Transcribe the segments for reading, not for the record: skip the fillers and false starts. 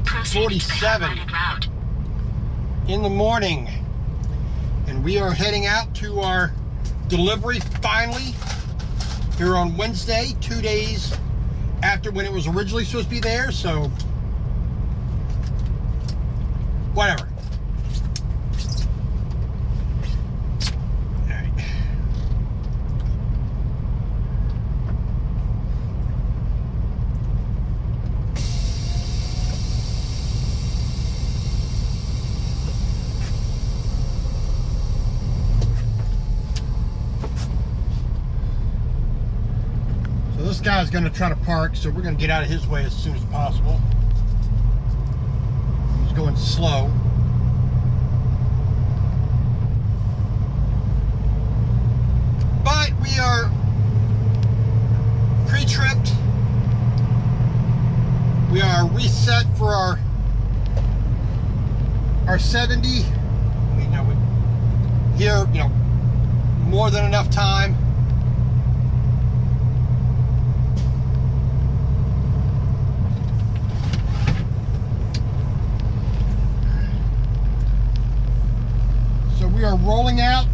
6:47 in the morning, and we are heading out to our delivery finally here on Wednesday, 2 days after when it was originally supposed to be there, so whatever. This guy's going to try to park, so we're going to get out of his way as soon as possible. He's going slow. But we are pre-tripped. We are reset for our 70. Here, more than enough time. We are rolling out.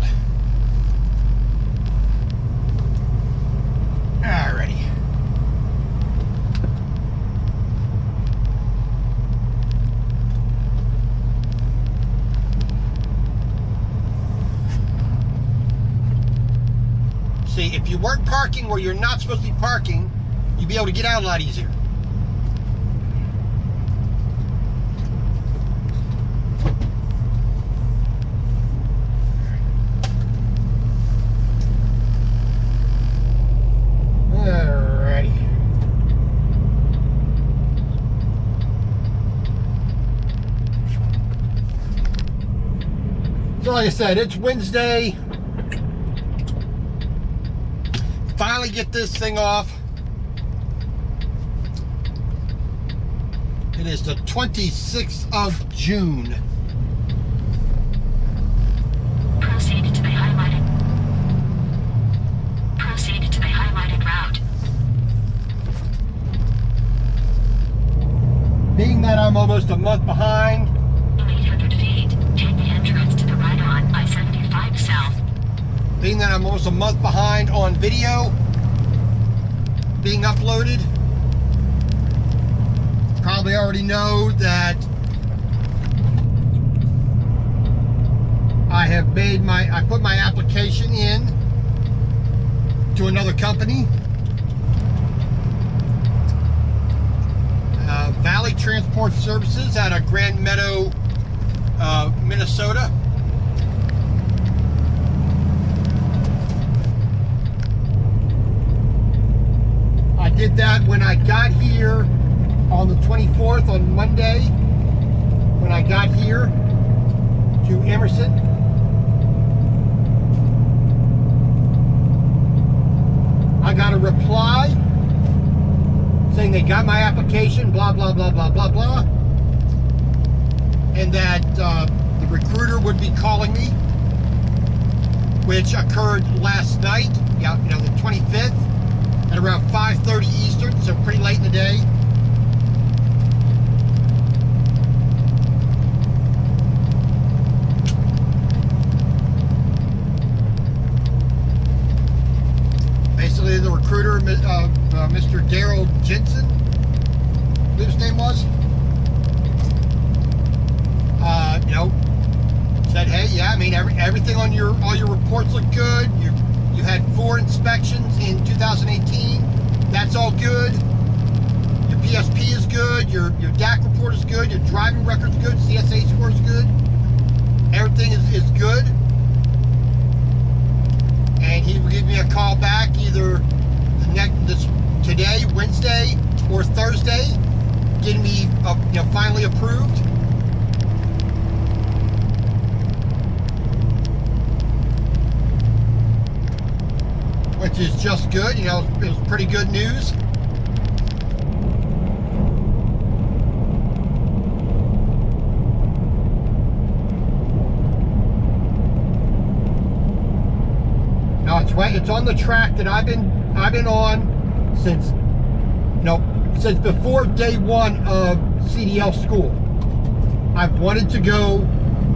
Alrighty. See, if you weren't parking where you're not supposed to be parking, you'd be able to get out a lot easier. So like I said, it's Wednesday. Finally get this thing off. It is the 26th of June. Proceed to the highlighted route. Being that I'm almost a month behind, In 800 feet, take the entrance to the right on I-75 South. being that I'm almost a month behind on video being uploaded, probably already know that I put my application in to another company, Valley Transport Services out of Grand Meadow, Minnesota. I did that when I got here on the 24th, on Monday, when I got here to Emerson. I got a reply saying they got my application, blah, blah, blah, blah, blah, blah, and that the recruiter would be calling me, which occurred last night, the 25th, at around 5:30 Eastern, so pretty late in the day. Basically, the recruiter, Mr. Daryl Jensen, I believe his name was, said, hey, yeah, everything on all your reports look good. You had 4 inspections in 2018. That's all good. Your PSP is good. Your DAC report is good. Your driving record's good. CSA score is good. Everything is good. And he will give me a call back either today, Wednesday, or Thursday, getting me finally approved. Which is just good. It was pretty good news. Now it's on the track that I've been on since before day one of CDL school. I've wanted to go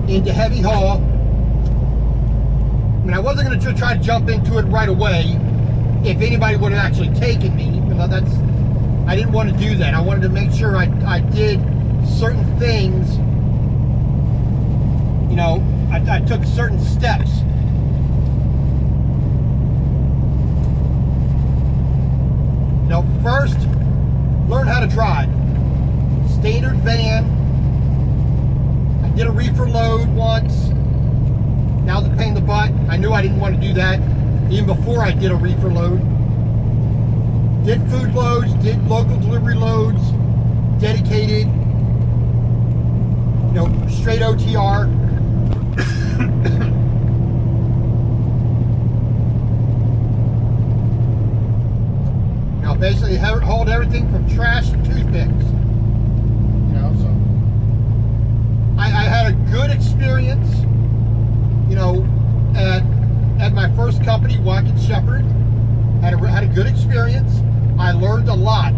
into heavy haul. I mean, I wasn't going to try to jump into it right away if anybody would have actually taken me. I didn't want to do that. I wanted to make sure I did certain things. You know, I took certain steps. You know, first, learn how to drive. Standard van. I did a reefer load once. Now the pain in the butt. I knew I didn't want to do that even before I did a reefer load. Did food loads, did local delivery loads, dedicated, you know, straight OTR. Now basically hold everything from trash to toothpicks. You know, so I had a good experience, you know, at my first company, Watkins Shepherd. Had a good experience. I learned a lot.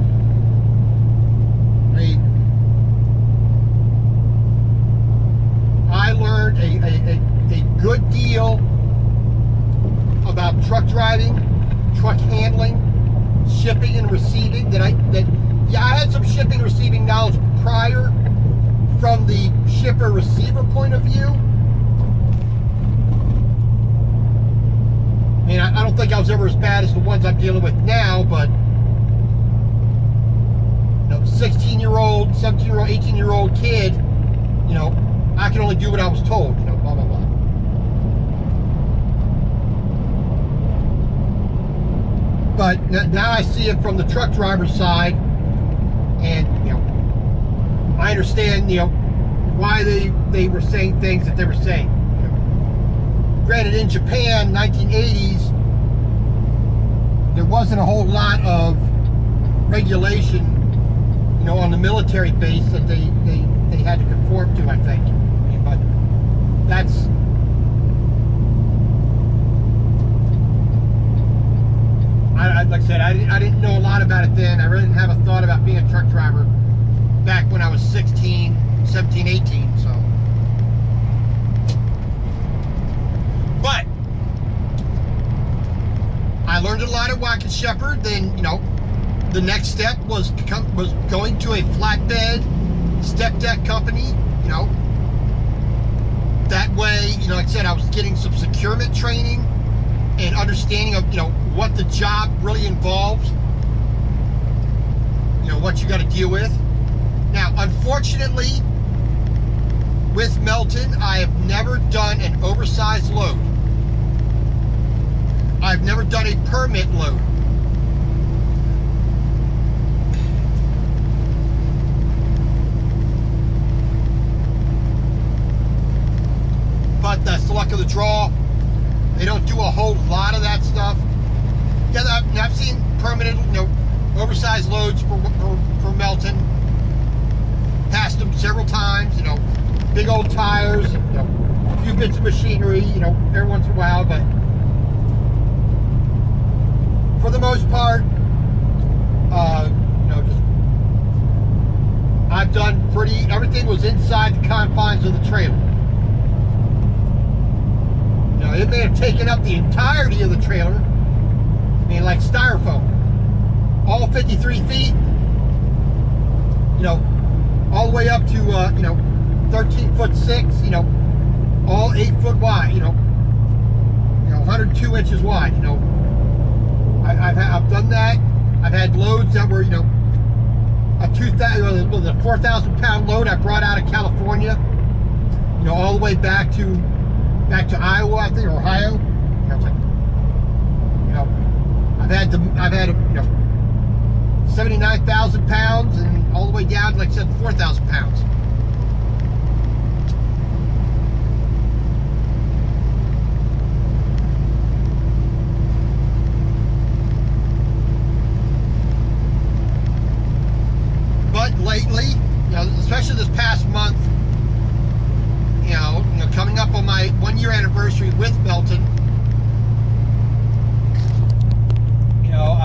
I learned a good deal about truck driving, truck handling, shipping and receiving. I had some shipping and receiving knowledge prior from the shipper receiver point of view. I mean, I don't think I was ever as bad as the ones I'm dealing with now, but 16-year-old, 17-year-old, 18-year-old kid, you know, I can only do what I was told, you know, blah, blah, blah. But now I see it from the truck driver's side, and, you know, I understand, you know, why they were saying things that they were saying. Granted, in Japan, 1980s, there wasn't a whole lot of regulation, you know, on the military base that they had to conform to, I think. But that's, like I said, I didn't know a lot about it then. I really didn't have a thought about being a truck driver back when I was 17, 18, so. But I learned a lot at Watkins Shepherd. Then, you know, the next step was going to a flatbed step deck company. You know, that way, you know, like I said, I was getting some securement training and understanding of, you know, what the job really involves. You know, what you got to deal with. Now, unfortunately, with Melton, I have never done an oversized load. I've never done a permit load. But that's the luck of the draw. They don't do a whole lot of that stuff. Yeah, I've seen permitted, you know, oversized loads for Melton. Passed them several times, you know, big old tires, you know, a few bits of machinery, you know, every once in a while, but for the most part, you know, just I've done everything was inside the confines of the trailer. You know, it may have taken up the entirety of the trailer. I mean, like styrofoam. All 53 feet, you know, all the way up to, you know, 13'6", you know, all 8 foot wide, you know, 102 inches wide, you know. I've done that. I've had loads that were, you know, a 4,000 pound load I brought out of California, you know, all the way back to Iowa, I think, or Ohio. You know, it's like, you know, I've had you know, 79,000 pounds and all the way down to, like I said, 4,000 pounds. But lately, you know, especially this past month, you know, coming up on my 1-year anniversary with Melton, you know,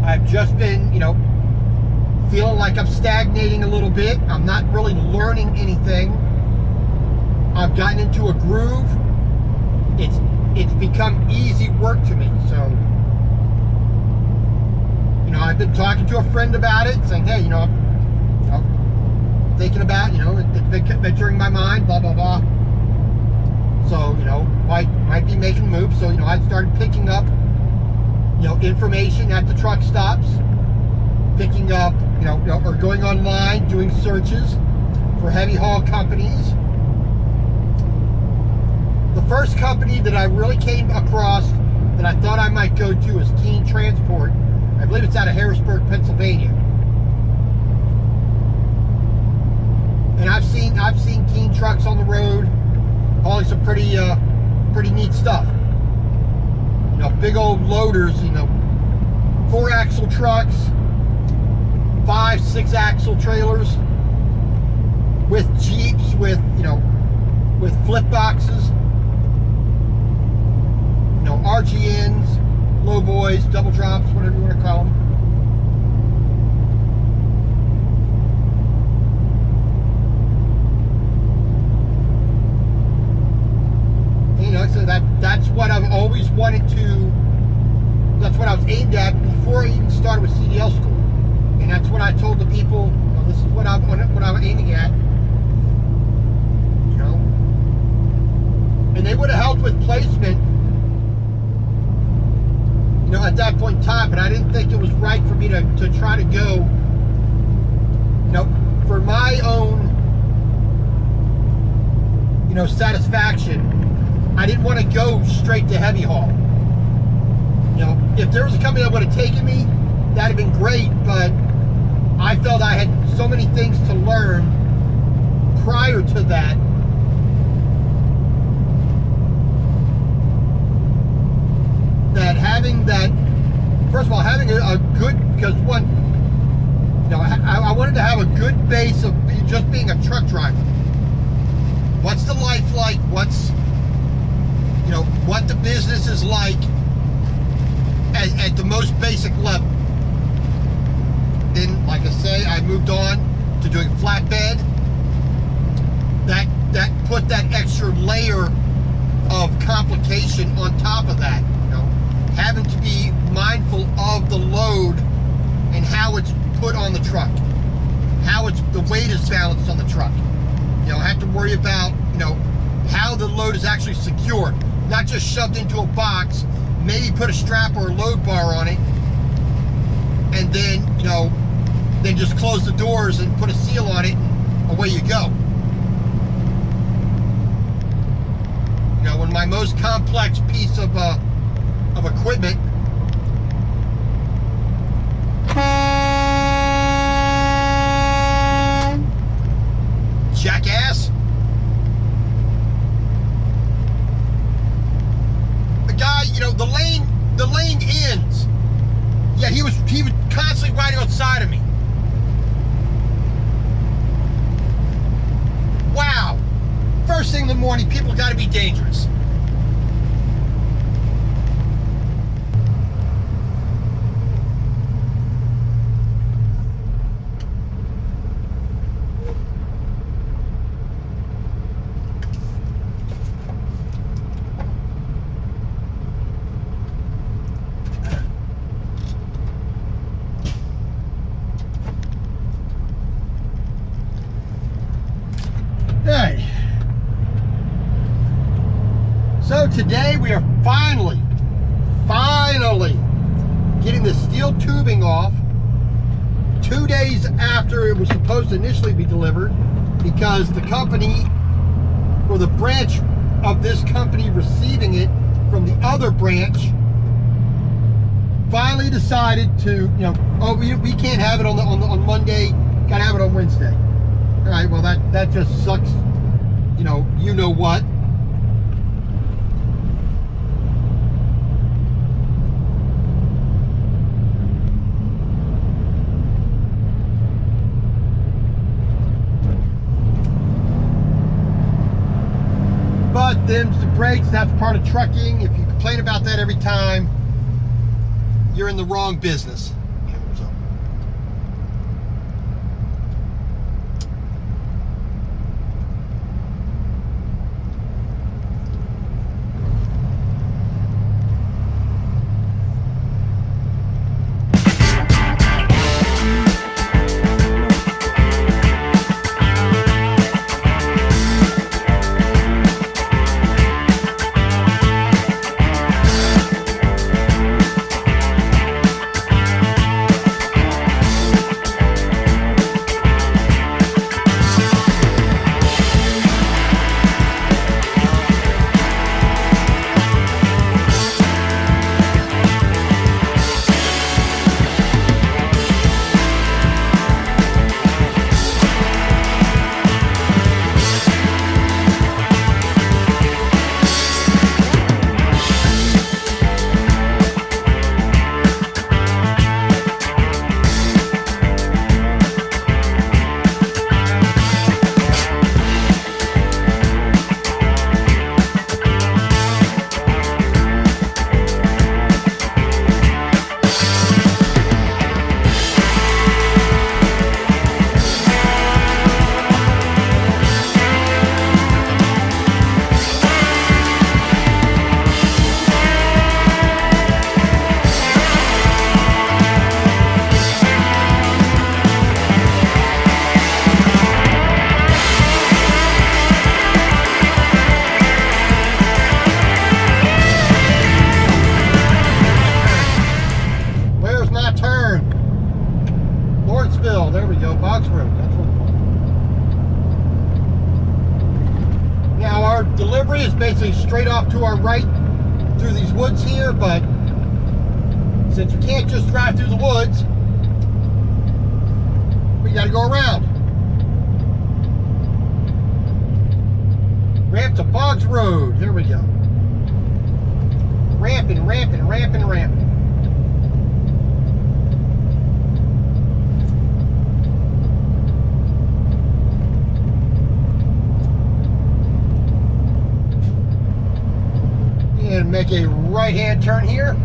I've just been, you know, feeling like I'm stagnating a little bit. I'm not really learning anything. I've gotten into a groove. It's become easy work to me. So, you know, I've been talking to a friend about it, saying, hey, you know, I'm thinking about, you know, it's been entering my mind, blah, blah, blah. So, you know, might be making moves. So, you know, I started picking up, you know, information at the truck stops, picking up, you know, or going online, doing searches for heavy haul companies. The first company that I really came across that I thought I might go to is Keene Transport. I believe it's out of Harrisburg, Pennsylvania. And I've seen Keene trucks on the road, hauling some pretty neat stuff. You know, big old loaders, you know, 4-axle trucks, 5, 6-axle trailers, with Jeeps, with, you know, with flip boxes, you know, RGNs, low boys, double drops, whatever you want to call them. You know, so that's what I've always wanted to, that's what I was aimed at before I even started with CDL school. And that's what I told the people, you know, this is what I'm aiming at. You know. And they would have helped with placement, you know, at that point in time, but I didn't think it was right for me to try to go, you know, for my own, you know, satisfaction. I didn't want to go straight to heavy haul. You know, if there was a company that would have taken me, that'd have been great, but I felt I had so many things to learn prior to that. That having that, first of all, having a good, because one, you know, I wanted to have a good base of just being a truck driver. What's the life like? What's, you know, what the business is like at the most basic level. Then, like I say, I moved on to doing flatbed. That put that extra layer of complication on top of that. You know, having to be mindful of the load and how it's put on the truck, how the weight is balanced on the truck. You know, I have to worry about, you know, how the load is actually secured, not just shoved into a box. Maybe put a strap or a load bar on it, and then, you know, then just close the doors and put a seal on it, and away you go. You know, when my most complex piece of equipment, jackass. You know, the lane ends. Yeah, he was constantly riding outside of me. Wow. First thing in the morning, people got to be dangerous. Hey. So today we are finally getting the steel tubing off 2 days after it was supposed to initially be delivered, because the company, or the branch of this company receiving it from the other branch, finally decided to, you know, oh, we can't have it on Monday, gotta have it on Wednesday. All right, well that just sucks, you know what. But them's the brakes, that's part of trucking. If you complain about that every time, you're in the wrong business. So, Hill. There we go, Boggs Road. That's what we're going. Now our delivery is basically straight off to our right through these woods here, but since we can't just drive through the woods, we got to go around. Ramp to Boggs Road. There we go. Ramping, ramping, ramping, ramping. And make a right-hand turn here.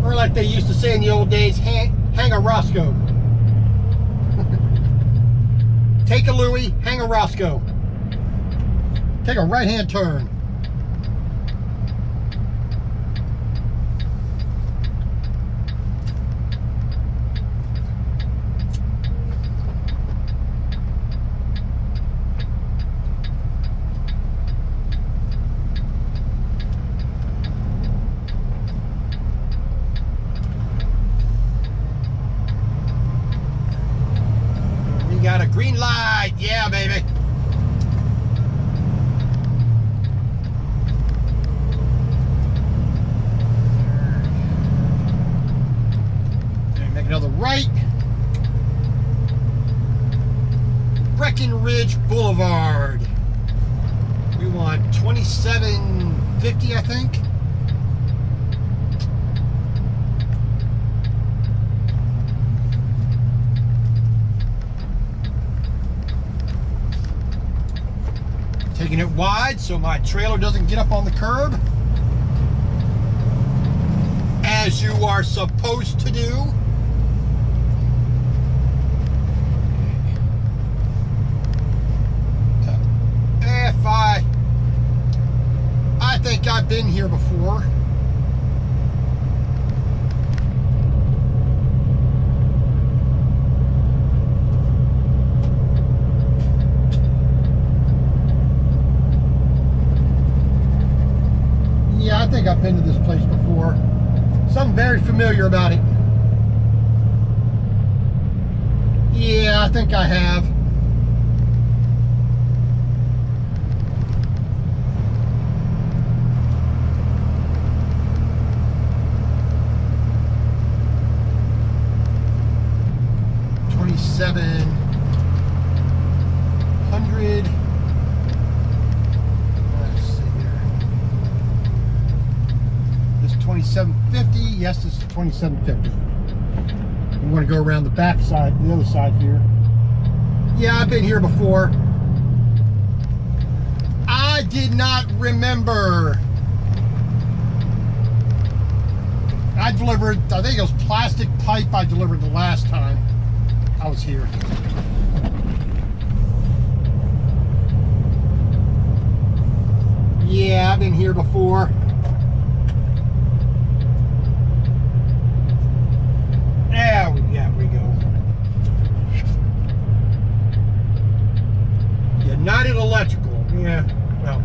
Or like they used to say in the old days, hang a Roscoe. Take a Louie, hang a Roscoe. Take a right-hand turn. Got a green light, yeah, baby. Make another right. Breckenridge Boulevard. We want 2750, I think. Taking it wide so my trailer doesn't get up on the curb, as you are supposed to do. If I think I've been here before. Yeah, I think I've been to this place before. Something very familiar about it. Yeah, I think I have. $2,700. Let's see here. This is $2,750. Yes, this is $2,750. We want to go around the back side, the other side here. Yeah, I've been here before. I did not remember. I delivered, I think it was plastic pipe I delivered the last time I was here. Yeah, I've been here before. There we go. United Electrical. Yeah, well.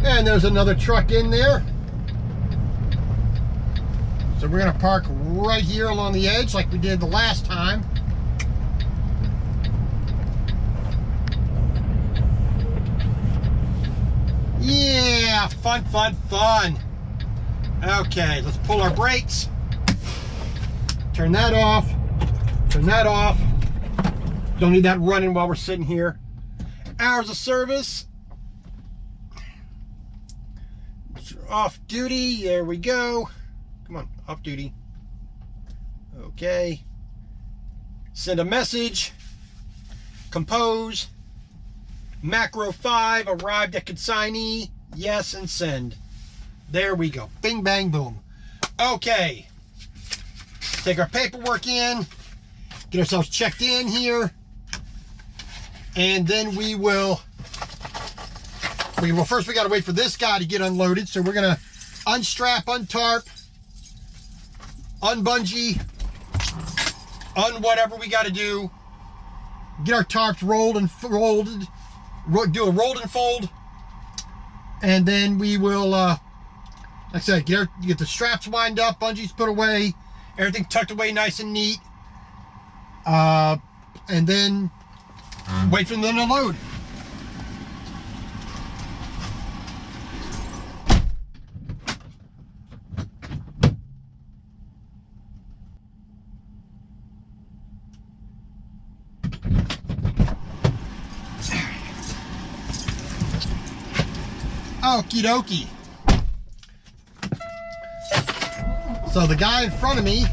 And there's another truck in there. So we're going to park right here along the edge like we did the last time. Yeah, fun, fun, fun. Okay, let's pull our brakes. Turn that off. Turn that off. Don't need that running while we're sitting here. Hours of service. Off duty. There we go. Come on, off duty. Okay. Send a message. Compose. Macro 5 arrived at consignee. Yes, and send. There we go. Bing, bang, boom. Okay. Take our paperwork in. Get ourselves checked in here. And then we will first we got to wait for this guy to get unloaded. So we're going to unstrap, untarp, unbungee, whatever we got to do. Get our tarps rolled and folded. Do a rolled and fold. And then we will, like I said, get the straps wind up, bungees put away, everything tucked away nice and neat. And then wait for them to load. Okie dokie. So the guy in front of me,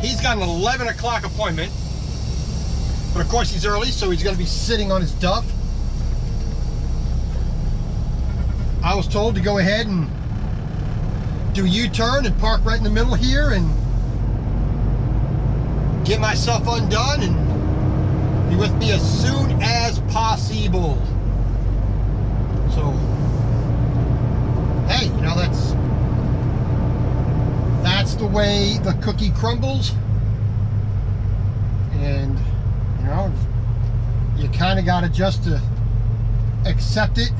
he's got an 11 o'clock appointment, but of course he's early, so he's going to be sitting on his duff. I was told to go ahead and do a U-turn and park right in the middle here and get myself undone and be with me as soon as possible. So, hey, you know, that's the way the cookie crumbles. And, you know, you kind of got to just to accept it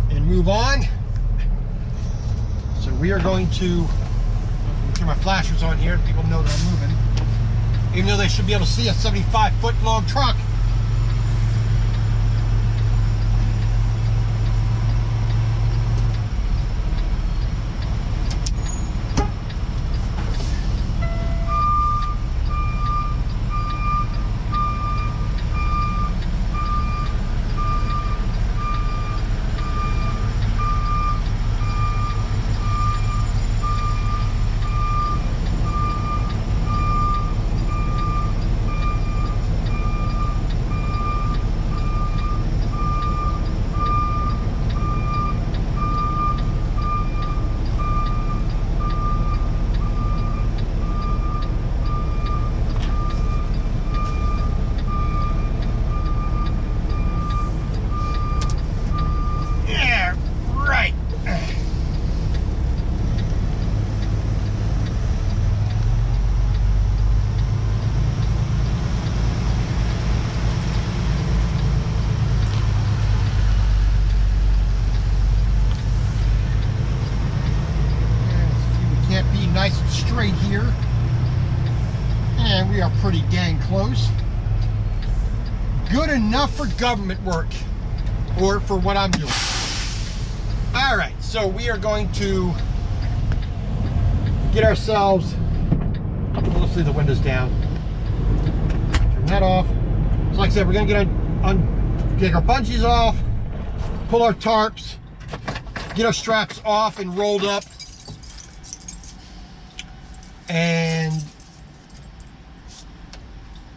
and move on. So we are going to turn my flashers on here. People know that I'm moving. Even though they should be able to see a 75-foot long truck. Nice and straight here, and we are pretty dang close. Good enough for government work, or for what I'm doing. All right, so we are going to get ourselves, let's leave the windows down, turn that off. So like I said, we're gonna get our bungees off, pull our tarps, get our straps off and rolled up, and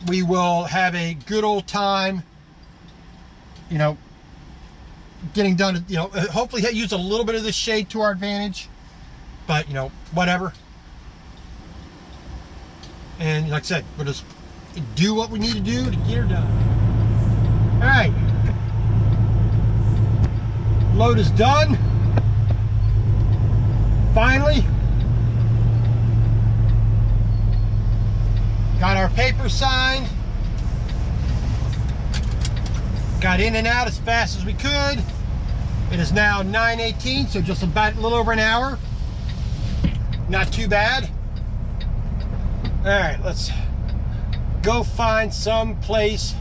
we will have a good old time, you know, getting done, you know, hopefully use a little bit of this shade to our advantage, but, you know, whatever. And like I said, we'll just do what we need to do to get her done. All right, load is done, finally. Got our paper signed, got in and out as fast as we could. It is now 9:18, so just about a little over an hour. Not too bad. All right, let's go find some place